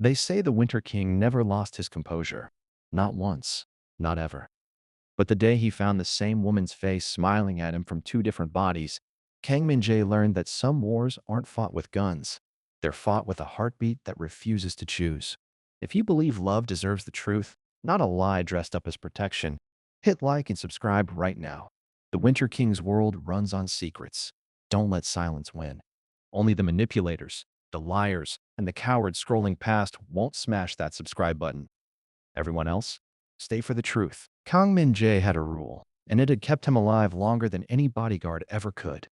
They say the Winter King never lost his composure. Not once. Not ever. But the day he found the same woman's face smiling at him from two different bodies, Kang Min-jae learned that some wars aren't fought with guns. They're fought with a heartbeat that refuses to choose. If you believe love deserves the truth, not a lie dressed up as protection, hit like and subscribe right now. The Winter King's world runs on secrets. Don't let silence win. Only the manipulators, the liars, and the cowards scrolling past won't smash that subscribe button. Everyone else, stay for the truth. Kang Min-jae had a rule, and it had kept him alive longer than any bodyguard ever could.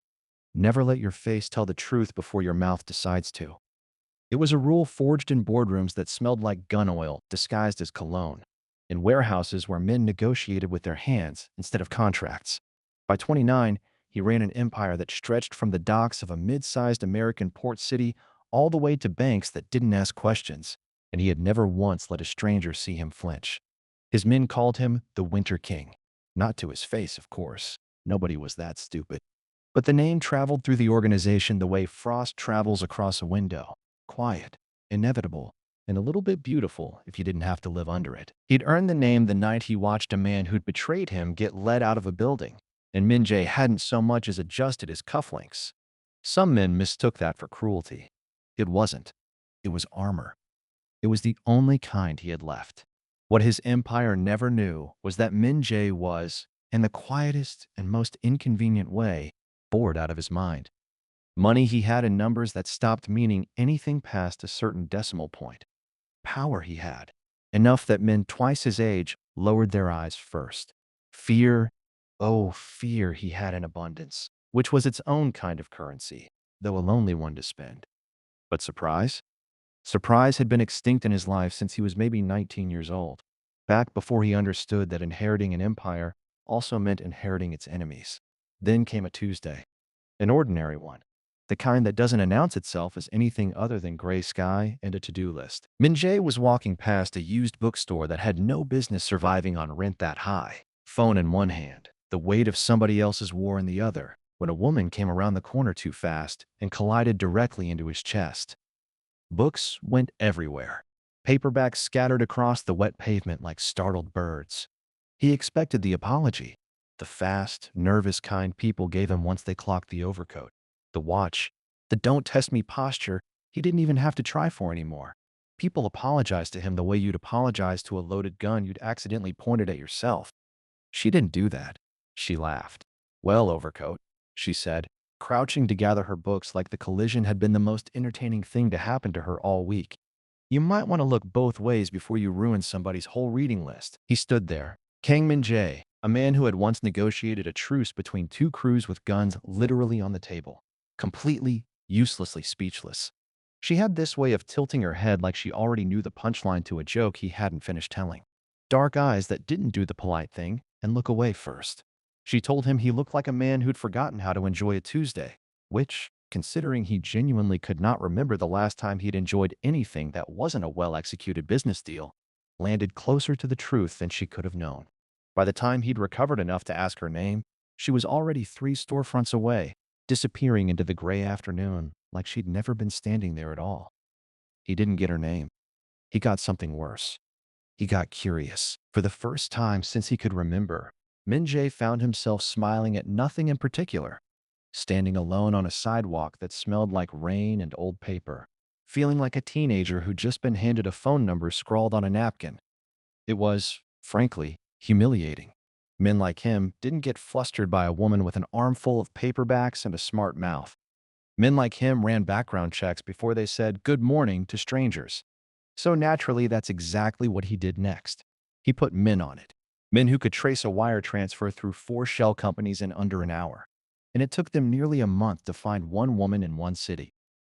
Never let your face tell the truth before your mouth decides to. It was a rule forged in boardrooms that smelled like gun oil disguised as cologne, in warehouses where men negotiated with their hands instead of contracts. By 29, he ran an empire that stretched from the docks of a mid-sized American port city all the way to banks that didn't ask questions, and he had never once let a stranger see him flinch. His men called him the Winter King. Not to his face, of course. Nobody was that stupid. But the name traveled through the organization the way frost travels across a window. Quiet, inevitable, and a little bit beautiful if you didn't have to live under it. He'd earned the name the night he watched a man who'd betrayed him get led out of a building, and Min-jae hadn't so much as adjusted his cufflinks. Some men mistook that for cruelty. It wasn't. It was armor. It was the only kind he had left. What his empire never knew was that Min-jae was, in the quietest and most inconvenient way, bored out of his mind. Money he had in numbers that stopped meaning anything past a certain decimal point. Power he had, enough that men twice his age lowered their eyes first. Fear, oh, fear he had in abundance, which was its own kind of currency, though a lonely one to spend. But surprise? Surprise had been extinct in his life since he was maybe 19 years old, back before he understood that inheriting an empire also meant inheriting its enemies. Then came a Tuesday, an ordinary one, the kind that doesn't announce itself as anything other than gray sky and a to-do list. Min-jae was walking past a used bookstore that had no business surviving on rent that high, phone in one hand, the weight of somebody else's war in the other, when a woman came around the corner too fast and collided directly into his chest. Books went everywhere. Paperbacks scattered across the wet pavement like startled birds. He expected the apology, the fast, nervous kind people gave him once they clocked the overcoat, the watch, the don't test me posture he didn't even have to try for anymore. People apologized to him the way you'd apologize to a loaded gun you'd accidentally pointed at yourself. She didn't do that. She laughed. Well, overcoat, she said, crouching to gather her books like the collision had been the most entertaining thing to happen to her all week. You might want to look both ways before you ruin somebody's whole reading list. He stood there, Kang Min-jae, a man who had once negotiated a truce between two crews with guns literally on the table, completely, uselessly speechless. She had this way of tilting her head like she already knew the punchline to a joke he hadn't finished telling. Dark eyes that didn't do the polite thing and look away first. She told him he looked like a man who'd forgotten how to enjoy a Tuesday, which, considering he genuinely could not remember the last time he'd enjoyed anything that wasn't a well-executed business deal, landed closer to the truth than she could have known. By the time he'd recovered enough to ask her name, she was already 3 storefronts away, disappearing into the gray afternoon like she'd never been standing there at all. He didn't get her name. He got something worse. He got curious. For the first time since he could remember, Min-jae found himself smiling at nothing in particular, standing alone on a sidewalk that smelled like rain and old paper, feeling like a teenager who'd just been handed a phone number scrawled on a napkin. It was, frankly, humiliating. Men like him didn't get flustered by a woman with an armful of paperbacks and a smart mouth. Men like him ran background checks before they said good morning to strangers. So naturally, that's exactly what he did next. He put men on it. Men who could trace a wire transfer through 4 shell companies in under an hour. And it took them nearly a month to find one woman in one city.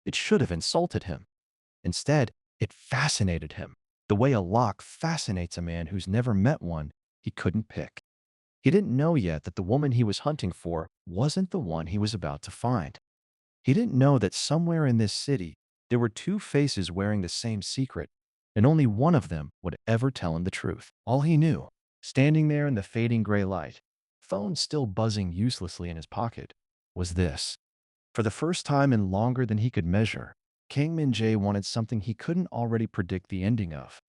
It should have insulted him. Instead, it fascinated him, the way a lock fascinates a man who's never met one he couldn't pick. He didn't know yet that the woman he was hunting for wasn't the one he was about to find. He didn't know that somewhere in this city, there were 2 faces wearing the same secret, and only one of them would ever tell him the truth. All he knew, standing there in the fading gray light, phone still buzzing uselessly in his pocket, was this. For the first time in longer than he could measure, Kang Min-jae wanted something he couldn't already predict the ending of.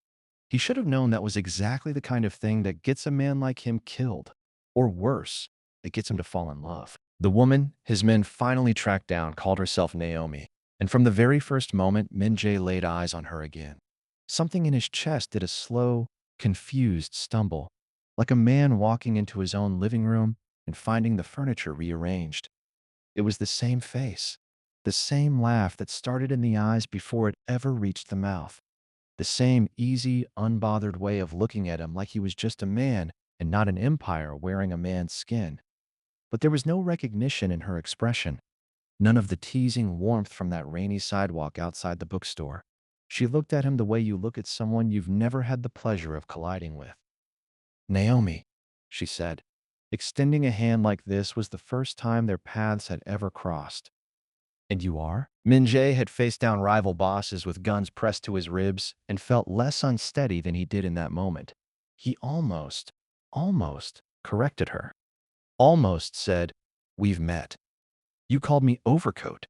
He should have known that was exactly the kind of thing that gets a man like him killed. Or worse, it gets him to fall in love. The woman his men finally tracked down called herself Naomi, and from the very first moment, Min-jae laid eyes on her again. Something in his chest did a slow, confused stumble, like a man walking into his own living room and finding the furniture rearranged. It was the same face, the same laugh that started in the eyes before it ever reached the mouth. The same easy, unbothered way of looking at him like he was just a man and not an empire wearing a man's skin. But there was no recognition in her expression, none of the teasing warmth from that rainy sidewalk outside the bookstore. She looked at him the way you look at someone you've never had the pleasure of colliding with. Naomi, she said. Extending a hand like this was the first time their paths had ever crossed. And you are? Min-jae had faced down rival bosses with guns pressed to his ribs and felt less unsteady than he did in that moment. He almost corrected her. Almost said, "We've met. You called me overcoat.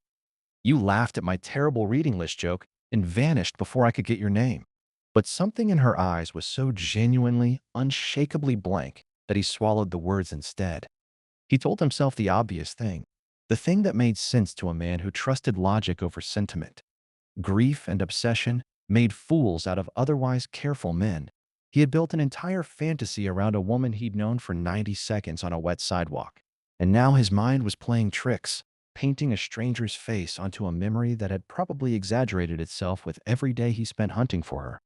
You laughed at my terrible reading list joke and vanished before I could get your name." But something in her eyes was so genuinely, unshakably blank that he swallowed the words instead. He told himself the obvious thing, the thing that made sense to a man who trusted logic over sentiment. Grief and obsession made fools out of otherwise careful men. He had built an entire fantasy around a woman he'd known for 90 seconds on a wet sidewalk. And now his mind was playing tricks, painting a stranger's face onto a memory that had probably exaggerated itself with every day he spent hunting for her.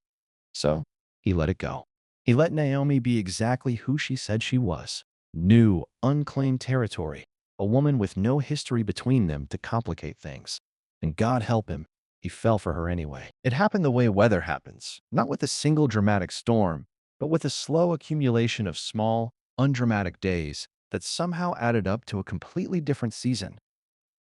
So, he let it go. He let Naomi be exactly who she said she was. New, unclaimed territory, a woman with no history between them to complicate things. And God help him, he fell for her anyway. It happened the way weather happens, not with a single dramatic storm, but with a slow accumulation of small, undramatic days that somehow added up to a completely different season.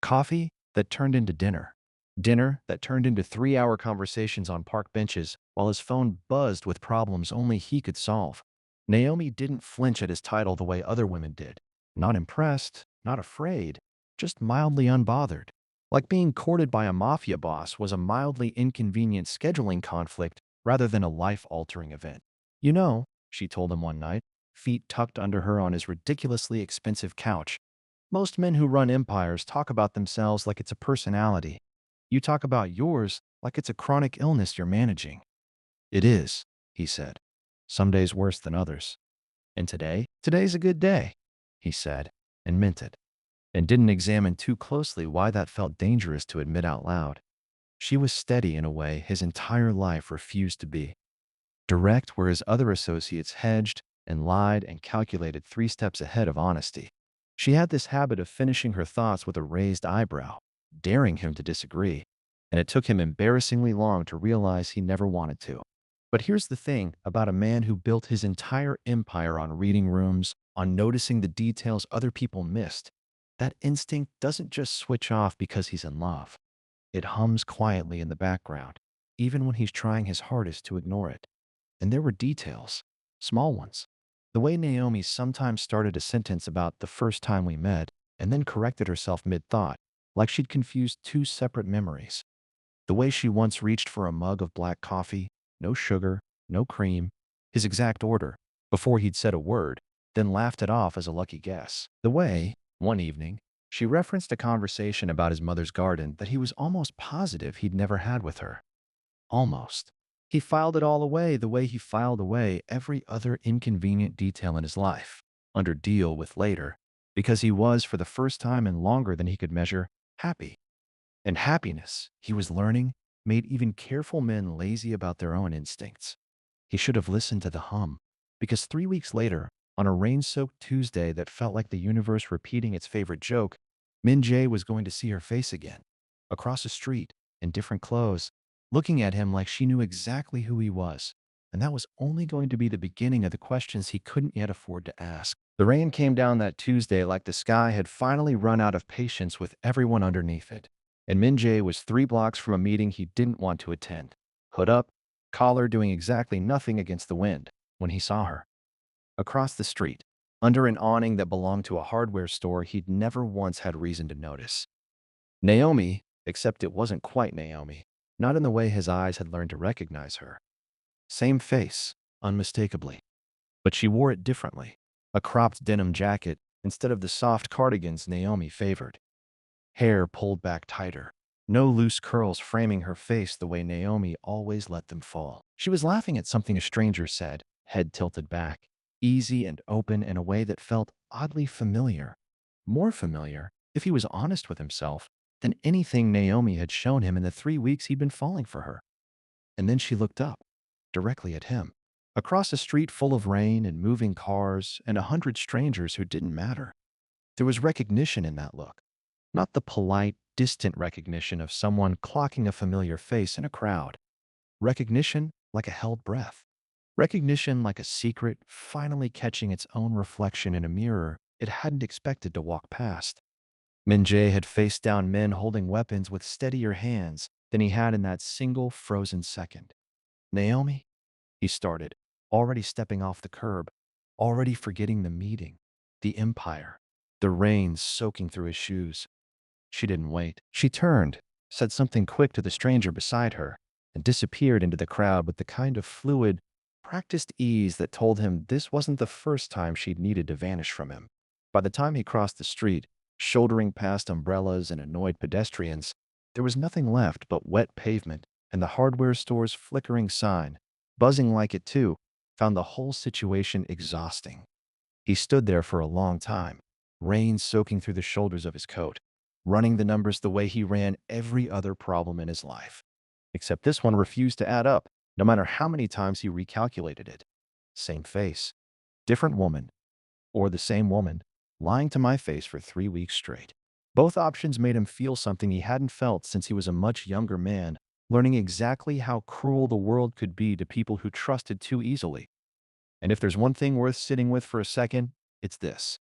Coffee that turned into dinner. Dinner that turned into 3-hour conversations on park benches while his phone buzzed with problems only he could solve. Naomi didn't flinch at his title the way other women did. Not impressed, not afraid, just mildly unbothered. Like being courted by a mafia boss was a mildly inconvenient scheduling conflict rather than a life-altering event. You know, she told him one night, feet tucked under her on his ridiculously expensive couch, most men who run empires talk about themselves like it's a personality. You talk about yours like it's a chronic illness you're managing. It is, he said. Some days worse than others. And today's a good day, he said, and meant it, and didn't examine too closely why that felt dangerous to admit out loud. She was steady in a way his entire life refused to be. Direct where his other associates hedged and lied and calculated 3 steps ahead of honesty. She had this habit of finishing her thoughts with a raised eyebrow, daring him to disagree, and it took him embarrassingly long to realize he never wanted to. But here's the thing about a man who built his entire empire on reading rooms, on noticing the details other people missed. That instinct doesn't just switch off because he's in love. It hums quietly in the background, even when he's trying his hardest to ignore it. And there were details, small ones. The way Naomi sometimes started a sentence about the first time we met and then corrected herself mid-thought, like she'd confused 2 separate memories. The way she once reached for a mug of black coffee, no sugar, no cream, his exact order, before he'd said a word, then laughed it off as a lucky guess. The way, one evening, she referenced a conversation about his mother's garden that he was almost positive he'd never had with her. Almost. He filed it all away the way he filed away every other inconvenient detail in his life, under deal with later, because he was, for the first time in longer than he could measure, happy. And happiness, he was learning, made even careful men lazy about their own instincts. He should have listened to the hum, because 3 weeks later, on a rain-soaked Tuesday that felt like the universe repeating its favorite joke, Min-jae was going to see her face again, across the street, in different clothes, looking at him like she knew exactly who he was. And that was only going to be the beginning of the questions he couldn't yet afford to ask. The rain came down that Tuesday like the sky had finally run out of patience with everyone underneath it. And Min-jae was 3 blocks from a meeting he didn't want to attend. Hood up, collar doing exactly nothing against the wind, when he saw her. Across the street, under an awning that belonged to a hardware store he'd never once had reason to notice. Naomi, except it wasn't quite Naomi. not in the way his eyes had learned to recognize her. Same face, unmistakably. But she wore it differently. A cropped denim jacket instead of the soft cardigans Naomi favored. Hair pulled back tighter. No loose curls framing her face the way Naomi always let them fall. She was laughing at something a stranger said, head tilted back, easy and open in a way that felt oddly familiar. More familiar, if he was honest with himself, than anything Naomi had shown him in the 3 weeks he'd been falling for her. And then she looked up, directly at him. Across a street full of rain and moving cars and 100 strangers who didn't matter. There was recognition in that look. Not the polite, distant recognition of someone clocking a familiar face in a crowd. Recognition like a held breath. Recognition like a secret finally catching its own reflection in a mirror it hadn't expected to walk past. Min-jae had faced down men holding weapons with steadier hands than he had in that single frozen second. Naomi? He started, already stepping off the curb, already forgetting the meeting, the empire, the rain soaking through his shoes. She didn't wait. She turned, said something quick to the stranger beside her, and disappeared into the crowd with the kind of fluid, practiced ease that told him this wasn't the first time she'd needed to vanish from him. By the time he crossed the street, shouldering past umbrellas and annoyed pedestrians, there was nothing left but wet pavement and the hardware store's flickering sign, buzzing like it too, found the whole situation exhausting. He stood there for a long time, rain soaking through the shoulders of his coat, running the numbers the way he ran every other problem in his life. Except this one refused to add up, no matter how many times he recalculated it. Same face, different woman, or the same woman, lying to my face for 3 weeks straight. Both options made him feel something he hadn't felt since he was a much younger man, learning exactly how cruel the world could be to people who trusted too easily. And if there's one thing worth sitting with for a second, it's this.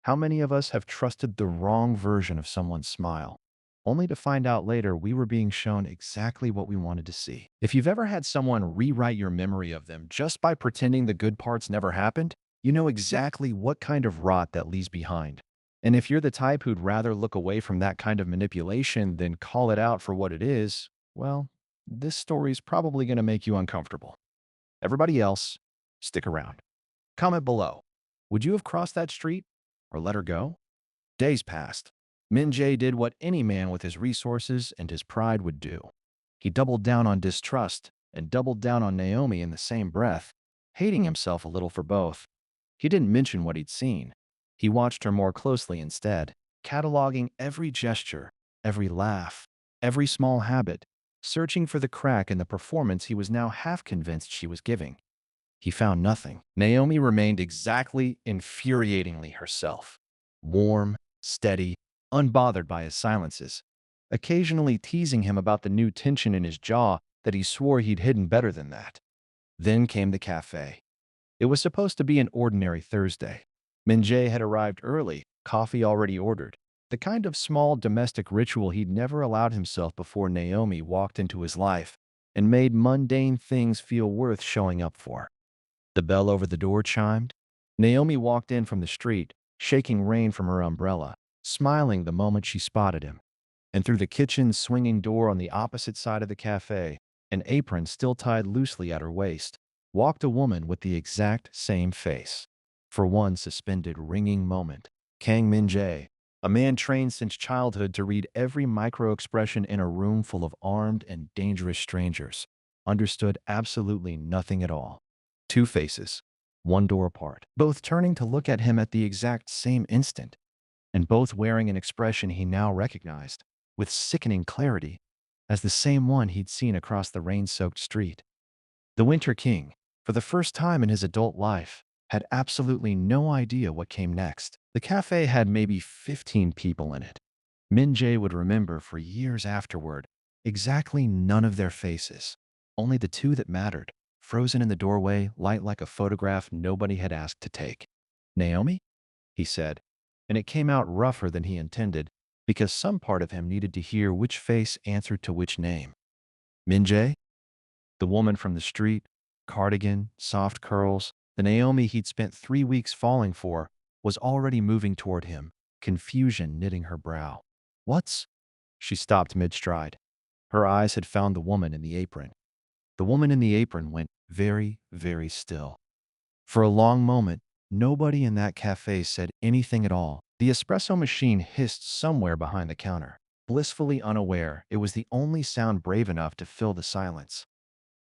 How many of us have trusted the wrong version of someone's smile, only to find out later we were being shown exactly what we wanted to see? If you've ever had someone rewrite your memory of them just by pretending the good parts never happened, you know exactly what kind of rot that leaves behind. And if you're the type who'd rather look away from that kind of manipulation than call it out for what it is, well, this story's probably going to make you uncomfortable. Everybody else, stick around. Comment below. Would you have crossed that street or let her go? Days passed. Min-jae did what any man with his resources and his pride would do. He doubled down on distrust and doubled down on Naomi in the same breath, hating himself a little for both. He didn't mention what he'd seen. He watched her more closely instead, cataloging every gesture, every laugh, every small habit, searching for the crack in the performance he was now half convinced she was giving. He found nothing. Naomi remained exactly infuriatingly herself. Warm, steady, unbothered by his silences, occasionally teasing him about the new tension in his jaw that he swore he'd hidden better than that. Then came the cafe. It was supposed to be an ordinary Thursday. Min-jae had arrived early, coffee already ordered, the kind of small domestic ritual he'd never allowed himself before Naomi walked into his life and made mundane things feel worth showing up for. The bell over the door chimed. Naomi walked in from the street, shaking rain from her umbrella, smiling the moment she spotted him. And through the kitchen's swinging door on the opposite side of the cafe, an apron still tied loosely at her waist, walked a woman with the exact same face. For one suspended, ringing moment, Kang Min-jae, a man trained since childhood to read every micro-expression in a room full of armed and dangerous strangers, understood absolutely nothing at all. Two faces, one door apart, both turning to look at him at the exact same instant, and both wearing an expression he now recognized, with sickening clarity, as the same one he'd seen across the rain-soaked street. The Winter King, for the first time in his adult life, had absolutely no idea what came next. The cafe had maybe 15 people in it. Min-jae would remember for years afterward exactly none of their faces, only the two that mattered, frozen in the doorway, light like a photograph nobody had asked to take. "Naomi?" he said, and it came out rougher than he intended, because some part of him needed to hear which face answered to which name. Min-jae? The woman from the street, cardigan, soft curls, the Naomi he'd spent 3 weeks falling for, was already moving toward him, confusion knitting her brow. "What's—" She stopped mid-stride. Her eyes had found the woman in the apron. The woman in the apron went very, very still. For a long moment, nobody in that cafe said anything at all. The espresso machine hissed somewhere behind the counter. Blissfully unaware, it was the only sound brave enough to fill the silence.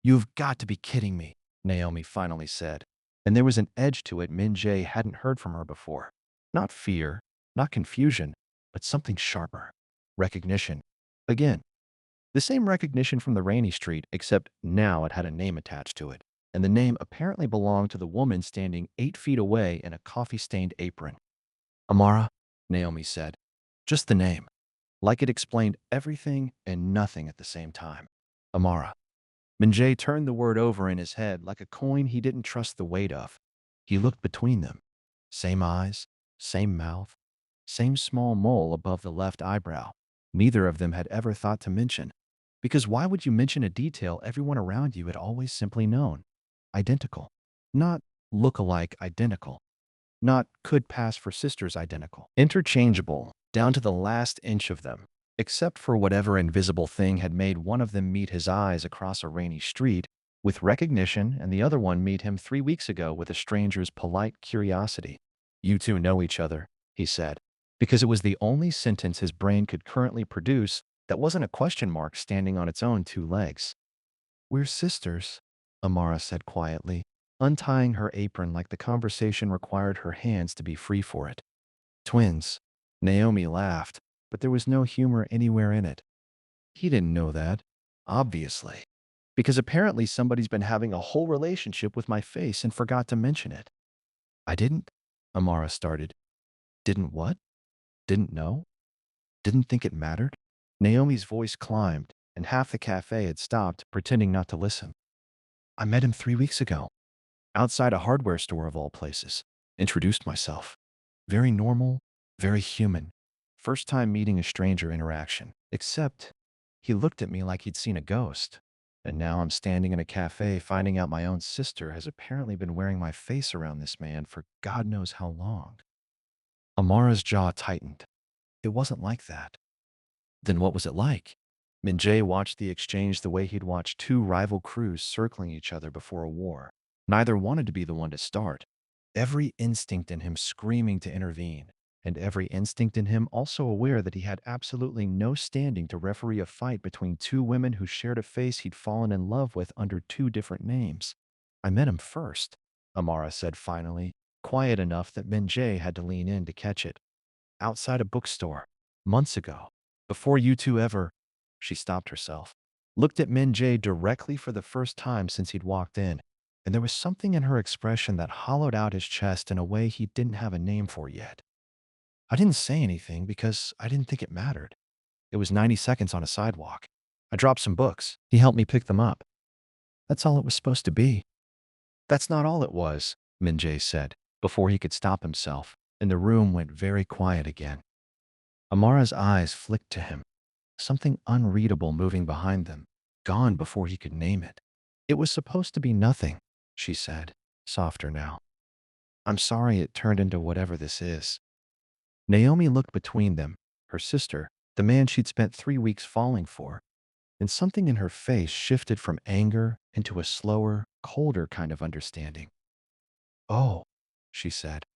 "You've got to be kidding me," Naomi finally said. And there was an edge to it Min-jae hadn't heard from her before. Not fear, not confusion, but something sharper. Recognition. Again. The same recognition from the rainy street, except now it had a name attached to it. And the name apparently belonged to the woman standing 8 feet away in a coffee-stained apron. "Amara," Naomi said. Just the name. Like it explained everything and nothing at the same time. Amara. Min-jae turned the word over in his head like a coin he didn't trust the weight of. He looked between them. Same eyes, same mouth, same small mole above the left eyebrow. Neither of them had ever thought to mention. Because why would you mention a detail everyone around you had always simply known? Identical. Not look-alike identical. Not could pass for sisters identical. Interchangeable, down to the last inch of them. Except for whatever invisible thing had made one of them meet his eyes across a rainy street with recognition and the other one meet him 3 weeks ago with a stranger's polite curiosity. "You two know each other," he said, because it was the only sentence his brain could currently produce that wasn't a question mark standing on its own 2 legs. "We're sisters," Amara said quietly, untying her apron like the conversation required her hands to be free for it. "Twins." Naomi laughed, but there was no humor anywhere in it. He didn't know that, obviously, because apparently somebody's been having a whole relationship with my face and forgot to mention it. "I didn't," Amara started. "Didn't what? Didn't know? Didn't think it mattered?" Naomi's voice climbed, and half the cafe had stopped, pretending not to listen. "I met him 3 weeks ago. Outside a hardware store of all places. Introduced myself. Very normal, very human. First time meeting a stranger interaction. Except, he looked at me like he'd seen a ghost. And now I'm standing in a cafe finding out my own sister has apparently been wearing my face around this man for God knows how long." Amara's jaw tightened. It wasn't like that. Then what was it like? Min-jae watched the exchange the way he'd watched two rival crews circling each other before a war. Neither wanted to be the one to start. Every instinct in him screaming to intervene, and every instinct in him also aware that he had absolutely no standing to referee a fight between two women who shared a face he'd fallen in love with under two different names. "I met him first," Amara said finally, quiet enough that Min-jae had to lean in to catch it. "Outside a bookstore. Months ago. Before you two ever—" She stopped herself. Looked at Min-jae directly for the first time since he'd walked in, and there was something in her expression that hollowed out his chest in a way he didn't have a name for yet. "I didn't say anything because I didn't think it mattered. It was 90 seconds on a sidewalk. I dropped some books. He helped me pick them up. That's all it was supposed to be." "That's not all it was," Min-jae said, before he could stop himself, and the room went very quiet again. Amara's eyes flicked to him, something unreadable moving behind them, gone before he could name it. "It was supposed to be nothing," she said, softer now. "I'm sorry it turned into whatever this is." Naomi looked between them, her sister, the man she'd spent 3 weeks falling for, and something in her face shifted from anger into a slower, colder kind of understanding. "Oh," she said.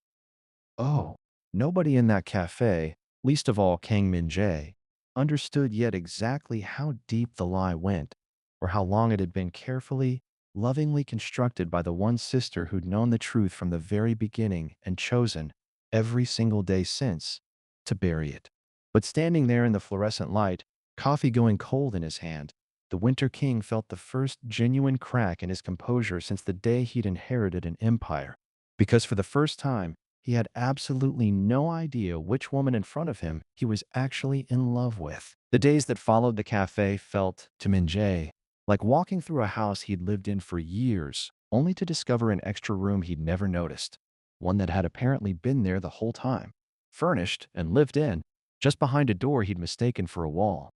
"Oh." Nobody in that cafe, least of all Kang Min-jae, understood yet exactly how deep the lie went, or how long it had been carefully, lovingly constructed by the one sister who'd known the truth from the very beginning and chosen, every single day since, to bury it. But standing there in the fluorescent light, coffee going cold in his hand, the Winter King felt the first genuine crack in his composure since the day he'd inherited an empire. Because for the first time, he had absolutely no idea which woman in front of him he was actually in love with. The days that followed the cafe felt, to Min-jae, like walking through a house he'd lived in for years, only to discover an extra room he'd never noticed, one that had apparently been there the whole time, furnished and lived in, just behind a door he'd mistaken for a wall.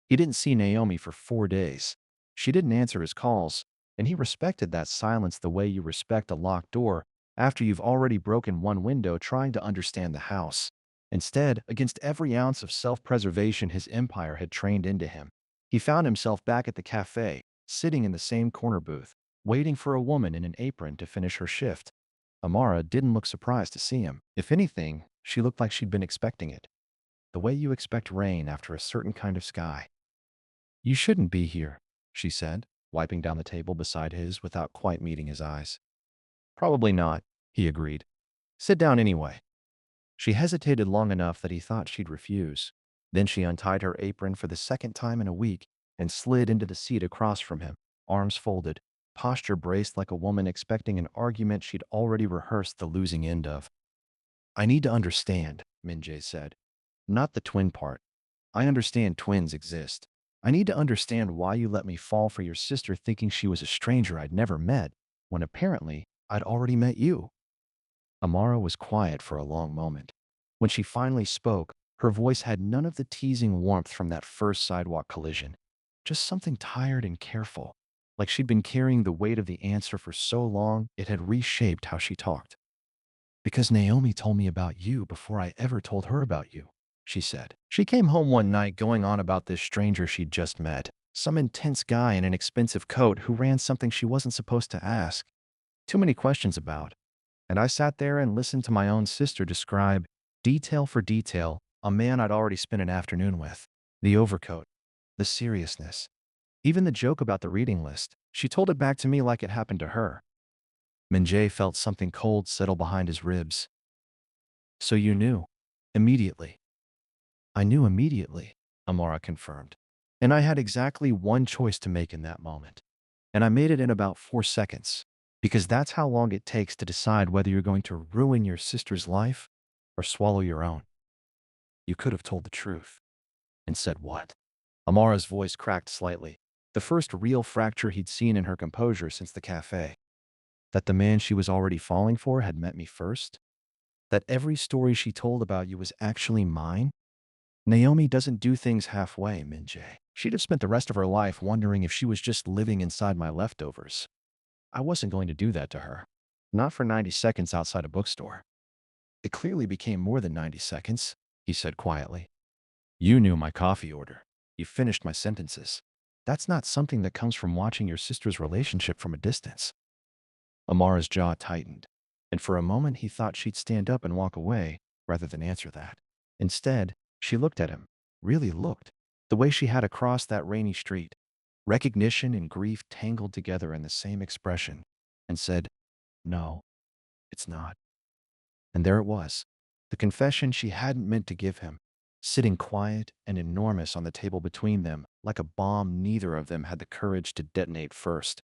He didn't see Naomi for 4 days. She didn't answer his calls, and he respected that silence the way you respect a locked door after you've already broken one window trying to understand the house. Instead, against every ounce of self-preservation his empire had trained into him, He found himself back at the cafe, sitting in the same corner booth, waiting for a woman in an apron to finish her shift. Amara didn't look surprised to see him. If anything, she looked like she'd been expecting it. The way you expect rain after a certain kind of sky. You shouldn't be here, she said, wiping down the table beside his without quite meeting his eyes. Probably not, he agreed. Sit down anyway. She hesitated long enough that he thought she'd refuse. Then she untied her apron for the second time in a week and slid into the seat across from him, arms folded, posture braced like a woman expecting an argument she'd already rehearsed the losing end of. I need to understand, Min-jae said. Not the twin part. I understand twins exist. I need to understand why you let me fall for your sister thinking she was a stranger I'd never met, when apparently I'd already met you. Amara was quiet for a long moment. When she finally spoke, her voice had none of the teasing warmth from that first sidewalk collision. Just something tired and careful, like she'd been carrying the weight of the answer for so long it had reshaped how she talked. Because Naomi told me about you before I ever told her about you, she said. She came home one night going on about this stranger she'd just met, some intense guy in an expensive coat who ran something she wasn't supposed to ask. Too many questions about. And I sat there and listened to my own sister describe, detail for detail, a man I'd already spent an afternoon with. The overcoat, the seriousness, even the joke about the reading list. She told it back to me like it happened to her. Min-jae felt something cold settle behind his ribs. So you knew. Immediately. I knew immediately, Amara confirmed. And I had exactly one choice to make in that moment. And I made it in about 4 seconds. Because that's how long it takes to decide whether you're going to ruin your sister's life or swallow your own. You could have told the truth. And said what? Amara's voice cracked slightly. The first real fracture he'd seen in her composure since the cafe. That the man she was already falling for had met me first? That every story she told about you was actually mine? Naomi doesn't do things halfway, Min-jae. She'd have spent the rest of her life wondering if she was just living inside my leftovers. I wasn't going to do that to her. Not for 90 seconds outside a bookstore. It clearly became more than 90 seconds, he said quietly. You knew my coffee order. You finished my sentences. That's not something that comes from watching your sister's relationship from a distance. Amara's jaw tightened, and for a moment he thought she'd stand up and walk away rather than answer that. Instead, she looked at him, really looked, the way she had across that rainy street, recognition and grief tangled together in the same expression, and said, no, it's not. And there it was, the confession she hadn't meant to give him, sitting quiet and enormous on the table between them, like a bomb neither of them had the courage to detonate first.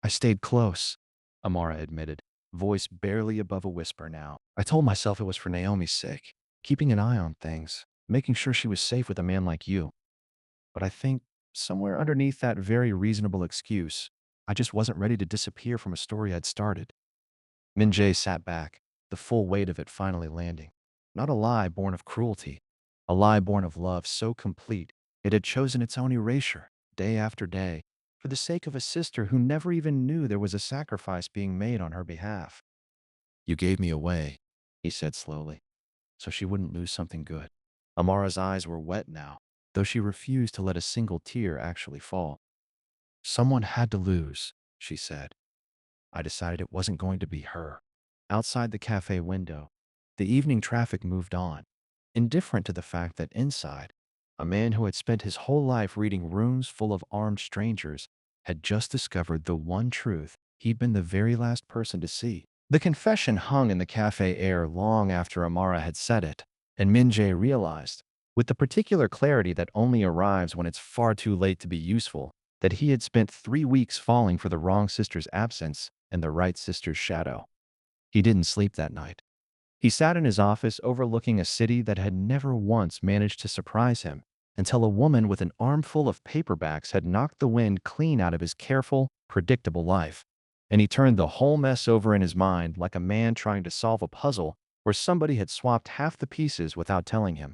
I stayed close, Amara admitted, voice barely above a whisper now. I told myself it was for Naomi's sake, keeping an eye on things, making sure she was safe with a man like you. But I think, somewhere underneath that very reasonable excuse, I just wasn't ready to disappear from a story I'd started. Min-jae sat back, the full weight of it finally landing. Not a lie born of cruelty, a lie born of love so complete it had chosen its own erasure, day after day, for the sake of a sister who never even knew there was a sacrifice being made on her behalf. You gave me away, he said slowly, so she wouldn't lose something good. Amara's eyes were wet now, though she refused to let a single tear actually fall. Someone had to lose, she said. I decided it wasn't going to be her. Outside the cafe window, the evening traffic moved on, indifferent to the fact that inside, a man who had spent his whole life reading rooms full of armed strangers had just discovered the one truth he'd been the very last person to see. The confession hung in the cafe air long after Amara had said it, and Min-jae realized, with the particular clarity that only arrives when it's far too late to be useful, that he had spent 3 weeks falling for the wrong sister's absence and the right sister's shadow. He didn't sleep that night. He sat in his office overlooking a city that had never once managed to surprise him, until a woman with an armful of paperbacks had knocked the wind clean out of his careful, predictable life. And he turned the whole mess over in his mind like a man trying to solve a puzzle where somebody had swapped half the pieces without telling him.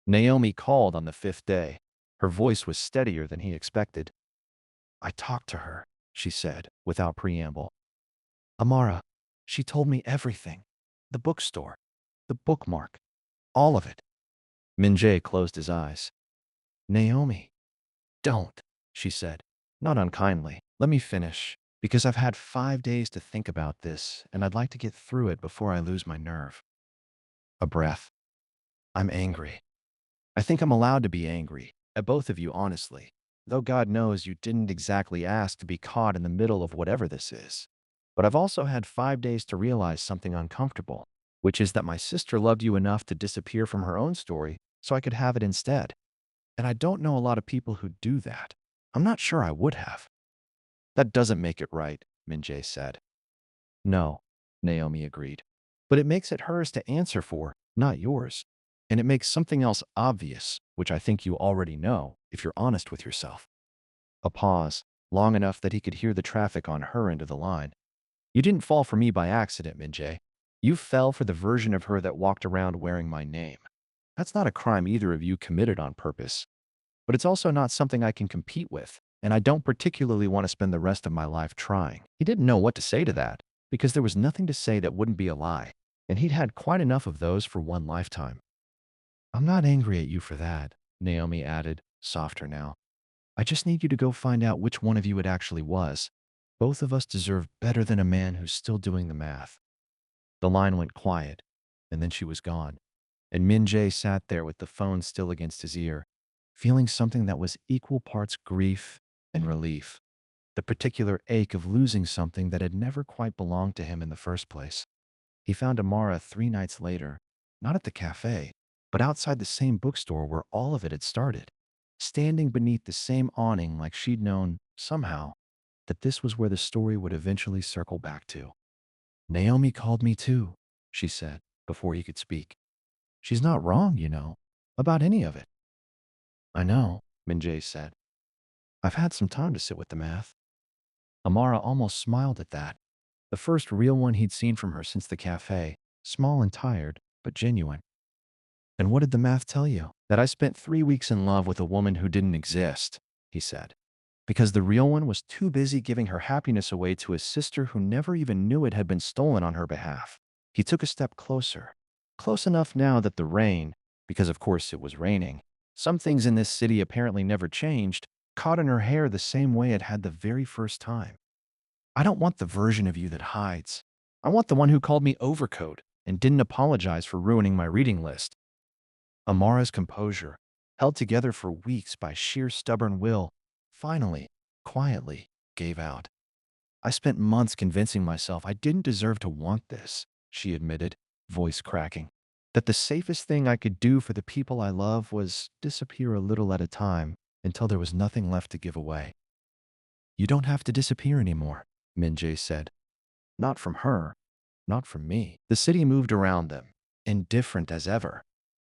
Naomi called on the 5th day. Her voice was steadier than he expected. I talked to her, she said, without preamble. Amara, she told me everything. The bookstore, the bookmark, all of it. Min-jae closed his eyes. Naomi. Don't, she said, not unkindly. Let me finish, because I've had 5 days to think about this, and I'd like to get through it before I lose my nerve. A breath. I'm angry. I think I'm allowed to be angry, at both of you honestly, though God knows you didn't exactly ask to be caught in the middle of whatever this is. But I've also had 5 days to realize something uncomfortable, which is that my sister loved you enough to disappear from her own story so I could have it instead. And I don't know a lot of people who do that. I'm not sure I would have. That doesn't make it right, Min-jae said. No, Naomi agreed. But it makes it hers to answer for, not yours. And it makes something else obvious, which I think you already know, if you're honest with yourself. A pause, long enough that he could hear the traffic on her end of the line. You didn't fall for me by accident, Min-jae. You fell for the version of her that walked around wearing my name. That's not a crime either of you committed on purpose. But it's also not something I can compete with, and I don't particularly want to spend the rest of my life trying. He didn't know what to say to that, because there was nothing to say that wouldn't be a lie, and he'd had quite enough of those for one lifetime. I'm not angry at you for that, Naomi added, softer now. I just need you to go find out which one of you it actually was. Both of us deserve better than a man who's still doing the math. The line went quiet, and then she was gone, and Min-jae sat there with the phone still against his ear, feeling something that was equal parts grief and relief, the particular ache of losing something that had never quite belonged to him in the first place. He found Amara 3 nights later, not at the cafe, but outside the same bookstore where all of it had started, standing beneath the same awning like she'd known, somehow, that this was where the story would eventually circle back to. Naomi called me too, she said, before he could speak. She's not wrong, about any of it. I know, Min-jae said. I've had some time to sit with the math. Amara almost smiled at that. The first real one he'd seen from her since the cafe, small and tired, but genuine. And what did the math tell you? That I spent 3 weeks in love with a woman who didn't exist, he said. Because the real one was too busy giving her happiness away to a sister who never even knew it had been stolen on her behalf. He took a step closer. Close enough now that the rain, because of course it was raining, some things in this city apparently never changed, caught in her hair the same way it had the very first time. I don't want the version of you that hides. I want the one who called me overcoat and didn't apologize for ruining my reading list. Amara's composure, held together for weeks by sheer stubborn will, finally, quietly, gave out. I spent months convincing myself I didn't deserve to want this, she admitted, voice cracking. That the safest thing I could do for the people I love was disappear a little at a time until there was nothing left to give away. You don't have to disappear anymore, Min-jae said. Not from her, not from me. The city moved around them, indifferent as ever.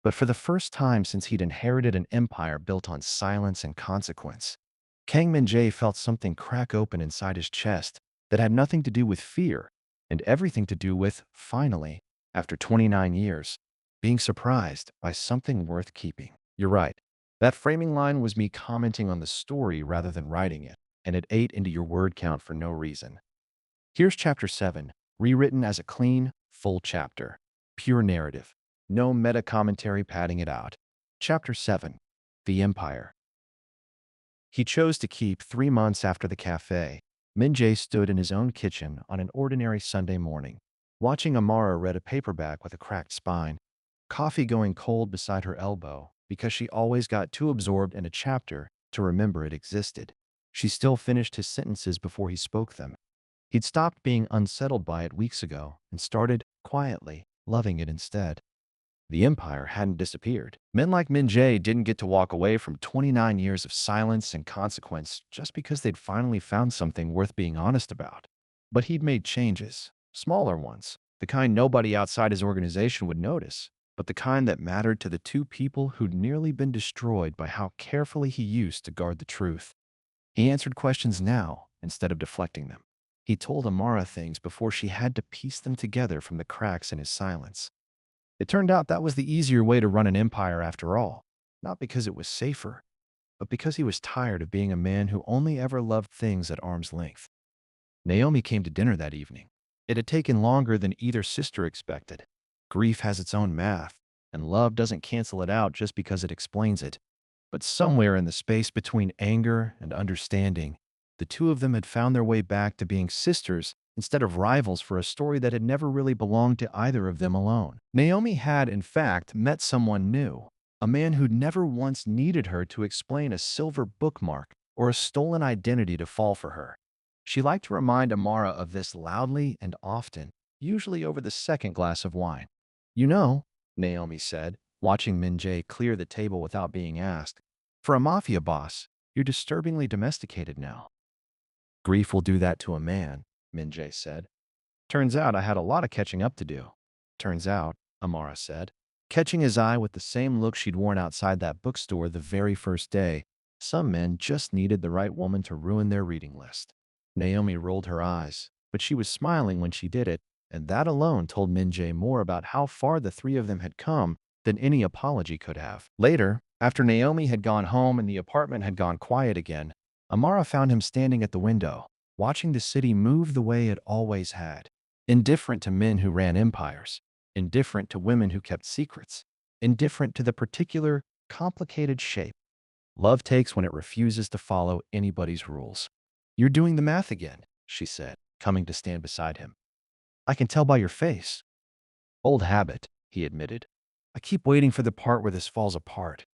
But for the first time since he'd inherited an empire built on silence and consequence, Kang Min-jae felt something crack open inside his chest that had nothing to do with fear and everything to do with, finally, after 29 years, being surprised by something worth keeping. You're right. That framing line was me commenting on the story rather than writing it, and it ate into your word count for no reason. Here's chapter 7, rewritten as a clean, full chapter. Pure narrative. No meta-commentary padding it out. Chapter 7, The Empire. He chose to keep 3 months after the cafe. Min-jae stood in his own kitchen on an ordinary Sunday morning, watching Amara read a paperback with a cracked spine, coffee going cold beside her elbow because she always got too absorbed in a chapter to remember it existed. She still finished his sentences before he spoke them. He'd stopped being unsettled by it weeks ago and started, quietly, loving it instead. The empire hadn't disappeared. Men like Min-jae didn't get to walk away from 29 years of silence and consequence just because they'd finally found something worth being honest about. But he'd made changes, smaller ones, the kind nobody outside his organization would notice, but the kind that mattered to the two people who'd nearly been destroyed by how carefully he used to guard the truth. He answered questions now instead of deflecting them. He told Amara things before she had to piece them together from the cracks in his silence. It turned out that was the easier way to run an empire after all, not because it was safer, but because he was tired of being a man who only ever loved things at arm's length. Naomi came to dinner that evening. It had taken longer than either sister expected. Grief has its own math, and love doesn't cancel it out just because it explains it. But somewhere in the space between anger and understanding, the two of them had found their way back to being sisters instead of rivals for a story that had never really belonged to either of them alone. Naomi had, in fact, met someone new, a man who'd never once needed her to explain a silver bookmark or a stolen identity to fall for her. She liked to remind Amara of this loudly and often, usually over the second glass of wine. You know, Naomi said, watching Min-jae clear the table without being asked, for a mafia boss, you're disturbingly domesticated now. Grief will do that to a man, Min-jae said. Turns out I had a lot of catching up to do. Turns out, Amara said, catching his eye with the same look she'd worn outside that bookstore the very first day. Some men just needed the right woman to ruin their reading list. Naomi rolled her eyes, but she was smiling when she did it, and that alone told Min-jae more about how far the three of them had come than any apology could have. Later, after Naomi had gone home and the apartment had gone quiet again, Amara found him standing at the window, watching the city move the way it always had. Indifferent to men who ran empires, indifferent to women who kept secrets, indifferent to the particular, complicated shape love takes when it refuses to follow anybody's rules. You're doing the math again, she said, coming to stand beside him. I can tell by your face. Old habit, he admitted. I keep waiting for the part where this falls apart,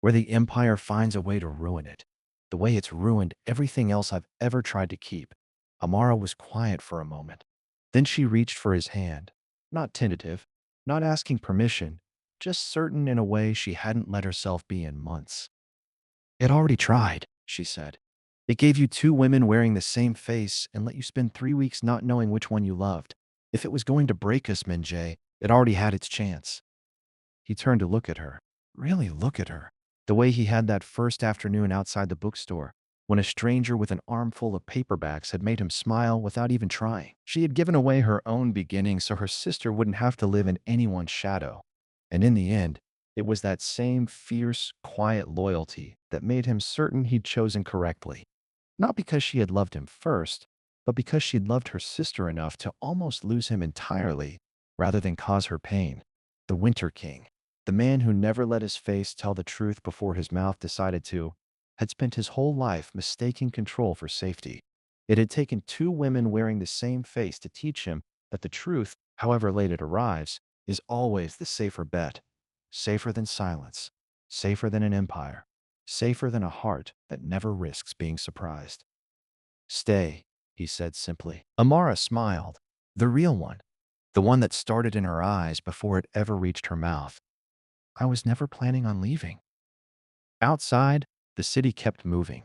where the empire finds a way to ruin it, the way it's ruined everything else I've ever tried to keep. Amara was quiet for a moment. Then she reached for his hand, not tentative, not asking permission, just certain in a way she hadn't let herself be in months. It already tried, she said. It gave you two women wearing the same face and let you spend 3 weeks not knowing which one you loved. If it was going to break us, Min-jae, it already had its chance. He turned to look at her. Really look at her. The way he had that first afternoon outside the bookstore, when a stranger with an armful of paperbacks had made him smile without even trying. She had given away her own beginning so her sister wouldn't have to live in anyone's shadow. And in the end, it was that same fierce, quiet loyalty that made him certain he'd chosen correctly. Not because she had loved him first, but because she'd loved her sister enough to almost lose him entirely, rather than cause her pain. The Winter King, the man who never let his face tell the truth before his mouth decided to, had spent his whole life mistaking control for safety. It had taken two women wearing the same face to teach him that the truth, however late it arrives, is always the safer bet. Safer than silence, safer than an empire, safer than a heart that never risks being surprised. Stay, he said simply. Amara smiled. The real one. The one that started in her eyes before it ever reached her mouth. I was never planning on leaving. Outside, the city kept moving.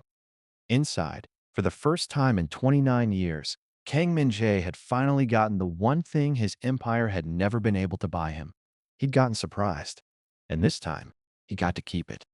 Inside, for the first time in 29 years, Kang Min-jae had finally gotten the one thing his empire had never been able to buy him. He'd gotten surprised. And this time, he got to keep it.